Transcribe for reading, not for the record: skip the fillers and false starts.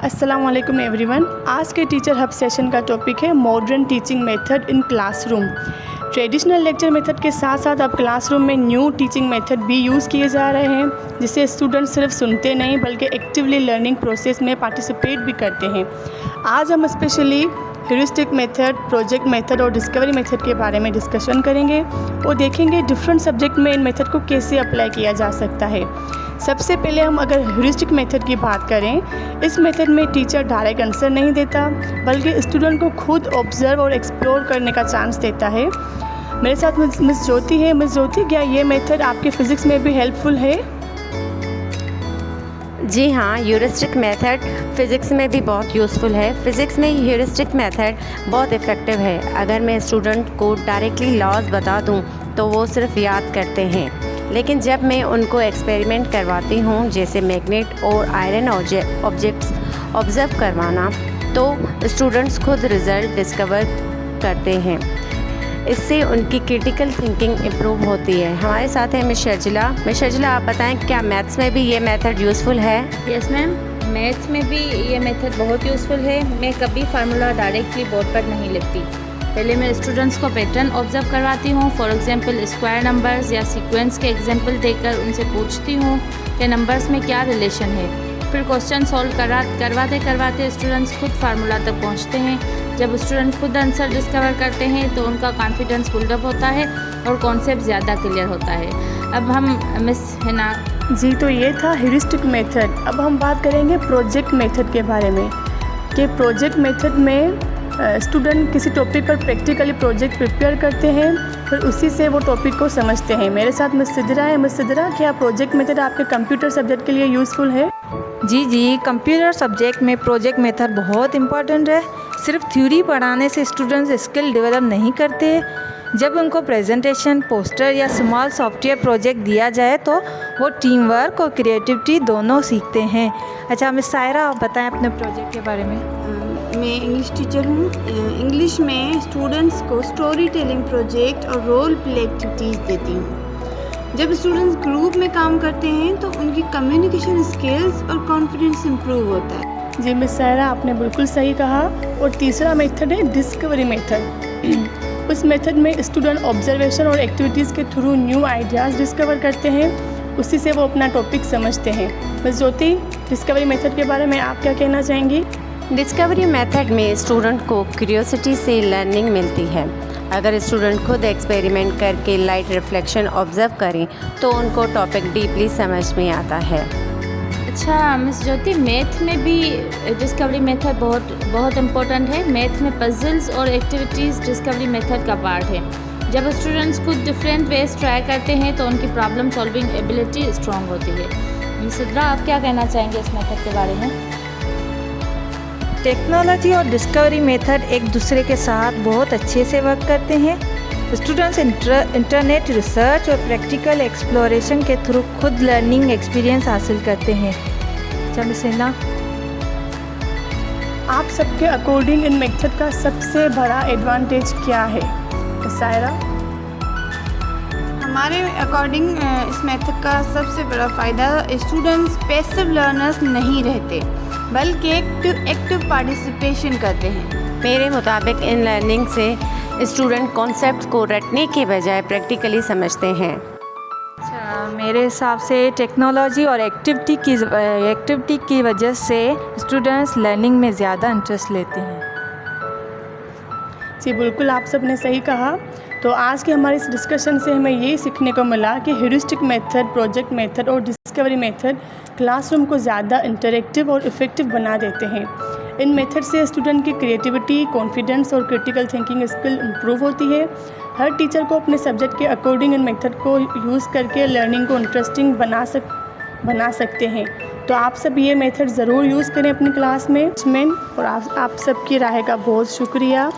अस्सलाम वालेकुम एवरीवन। आज के टीचर हब सेशन का टॉपिक है modern teaching method in classroom. Traditional lecture method के साथ साथ अब क्लासरूम में न्यू टीचिंग मेथड भी यूज़ किए जा रहे हैं, जिससे स्टूडेंट सिर्फ सुनते नहीं बल्कि एक्टिवली लर्निंग प्रोसेस में पार्टिसिपेट भी करते हैं। आज हम specially heuristic method, project method और डिस्कवरी मेथड के बारे में डिस्कशन करेंगे और देखेंगे डिफरेंट सब्जेक्ट में इन मेथड को कैसे अप्लाई किया जा सकता है। सबसे पहले हम अगर ह्यूरिस्टिक मेथड की बात करें, इस मेथड में टीचर डायरेक्ट आंसर नहीं देता बल्कि स्टूडेंट को खुद ऑब्जर्व और एक्सप्लोर करने का चांस देता है। मेरे साथ मिस ज्योति है। मिस ज्योति, क्या ये मेथड आपके फिज़िक्स में भी हेल्पफुल है? जी हाँ, ह्यूरिस्टिक मेथड फ़िज़िक्स में भी बहुत यूज़फुल है। फ़िज़िक्स में ह्यूरिस्टिक मेथड बहुत इफ़ेक्टिव है। अगर मैं स्टूडेंट को डायरेक्टली लॉज बता दूँ तो वो सिर्फ याद करते हैं, लेकिन जब मैं उनको एक्सपेरिमेंट करवाती हूँ, जैसे मैग्नेट और आयरन ऑब्जेक्ट्स ऑब्ज़र्व करवाना, तो स्टूडेंट्स खुद रिज़ल्ट डिस्कवर करते हैं। इससे उनकी क्रिटिकल थिंकिंग इम्प्रूव होती है। हमारे साथ है मिस शर्जिला। मिस शर्जिला, आप बताएं, क्या मैथ्स में भी ये मेथड यूज़फुल है? यस मैम, मैथ्स में भी ये मेथड बहुत यूज़फुल है। मैं कभी फार्मूला डायरेक्टली बोर्ड पर नहीं लिखती। पहले मैं स्टूडेंट्स को पैटर्न ऑब्जर्व करवाती हूँ। फॉर एग्जांपल स्क्वायर नंबर्स या सीक्वेंस के एग्जांपल देकर उनसे पूछती हूँ कि नंबर्स में क्या रिलेशन है। फिर क्वेश्चन सॉल्व करवाते स्टूडेंट्स खुद फार्मूला तक पहुँचते हैं। जब स्टूडेंट खुद आंसर डिस्कवर करते हैं तो उनका कॉन्फिडेंस बिल्डअप होता है और कॉन्सेप्ट ज़्यादा क्लियर होता है। अब हम मिस हिना जी, तो ये था ह्यूरिस्टिक मेथड। अब हम बात करेंगे प्रोजेक्ट मेथड के बारे में कि प्रोजेक्ट मेथड में स्टूडेंट किसी टॉपिक पर प्रैक्टिकली प्रोजेक्ट प्रिपेयर करते हैं, फिर उसी से वो टॉपिक को समझते हैं। मेरे साथ मिस सिद्रा है। मिस सिद्रा, क्या प्रोजेक्ट मेथड आपके कंप्यूटर सब्जेक्ट के लिए यूज़फुल है? जी, कंप्यूटर सब्जेक्ट में प्रोजेक्ट मेथड बहुत इम्पॉर्टेंट है। सिर्फ थ्योरी पढ़ाने से स्टूडेंट्स स्किल डेवलप नहीं करते। जब उनको प्रेजेंटेशन, पोस्टर या स्मॉल सॉफ्टवेयर प्रोजेक्ट दिया जाए तो वो टीम वर्क और क्रिएटिविटी दोनों सीखते हैं। अच्छा मिस सायरा, आप बताएं अपने प्रोजेक्ट के बारे में। मैं इंग्लिश टीचर हूँ। इंग्लिश में स्टूडेंट्स को स्टोरी टेलिंग प्रोजेक्ट और रोल प्ले एक्टिविटीज़ देती हूँ। जब स्टूडेंट्स ग्रुप में काम करते हैं तो उनकी कम्युनिकेशन स्किल्स और कॉन्फिडेंस इम्प्रूव होता है। जी मिस सायरा, आपने बिल्कुल सही कहा। और तीसरा मेथड है डिस्कवरी मेथड। उस मेथड में स्टूडेंट ऑब्जर्वेशन और एक्टिविटीज़ के थ्रू न्यू आइडियाज़ डिस्कवर करते हैं, उसी से वो अपना टॉपिक समझते हैं। मिस ज्योति, डिस्कवरी मेथड के बारे में आप क्या कहना चाहेंगी? डिस्कवरी मेथड में स्टूडेंट को क्यूरियोसिटी से लर्निंग मिलती है। अगर स्टूडेंट खुद एक्सपेरिमेंट करके लाइट रिफ्लेक्शन ऑब्जर्व करें तो उनको टॉपिक डीपली समझ में आता है। अच्छा मिस ज्योति, मैथ में भी डिस्कवरी मेथड बहुत इम्पोर्टेंट है। मैथ में पजल्स और एक्टिविटीज़ डिस्कवरी मेथड का पार्ट है। जब स्टूडेंट्स खुद डिफरेंट वेज ट्राई करते हैं तो उनकी प्रॉब्लम सॉल्विंग एबिलिटी स्ट्रॉन्ग होती है। मिस सिद्रा, आप क्या कहना चाहेंगे इस मेथड के बारे में? टेक्नोलॉजी और डिस्कवरी मेथड एक दूसरे के साथ बहुत अच्छे से वर्क करते हैं। स्टूडेंट्स इंटरनेट रिसर्च और प्रैक्टिकल एक्सप्लोरेशन के थ्रू खुद लर्निंग एक्सपीरियंस हासिल करते हैं। चलो सेना, आप सबके अकॉर्डिंग इन मेथड का सबसे बड़ा एडवांटेज क्या है? सायरा? हमारे अकॉर्डिंग इस मेथड का सबसे बड़ा फ़ायदा स्टूडेंट्स पैसिव लर्नर्स नहीं रहते बल्कि एक्टिव पार्टिसिपेशन करते हैं। मेरे मुताबिक इन लर्निंग से स्टूडेंट कॉन्सेप्ट को रटने के बजाय प्रैक्टिकली समझते हैं। अच्छा, मेरे हिसाब से टेक्नोलॉजी और एक्टिविटी की वजह से स्टूडेंट्स लर्निंग में ज़्यादा इंटरेस्ट लेते हैं। जी बिल्कुल, आप सब ने सही कहा। तो आज के हमारे इस डिस्कशन से हमें ये सीखने को मिला कि ह्यूरिस्टिक मेथड, प्रोजेक्ट मेथड और डिस्कवरी मेथड क्लासरूम को ज़्यादा इंटरैक्टिव और इफ़ेक्टिव बना देते हैं। इन मेथड से स्टूडेंट की क्रिएटिविटी, कॉन्फिडेंस और क्रिटिकल थिंकिंग स्किल इम्प्रूव होती है। हर टीचर को अपने सब्जेक्ट के अकॉर्डिंग इन मेथड को यूज़ करके लर्निंग को इंटरेस्टिंग बना सकते हैं। तो आप सब ये मेथड ज़रूर यूज़ करें अपनी क्लास में। और आप सबकी राय का बहुत शुक्रिया।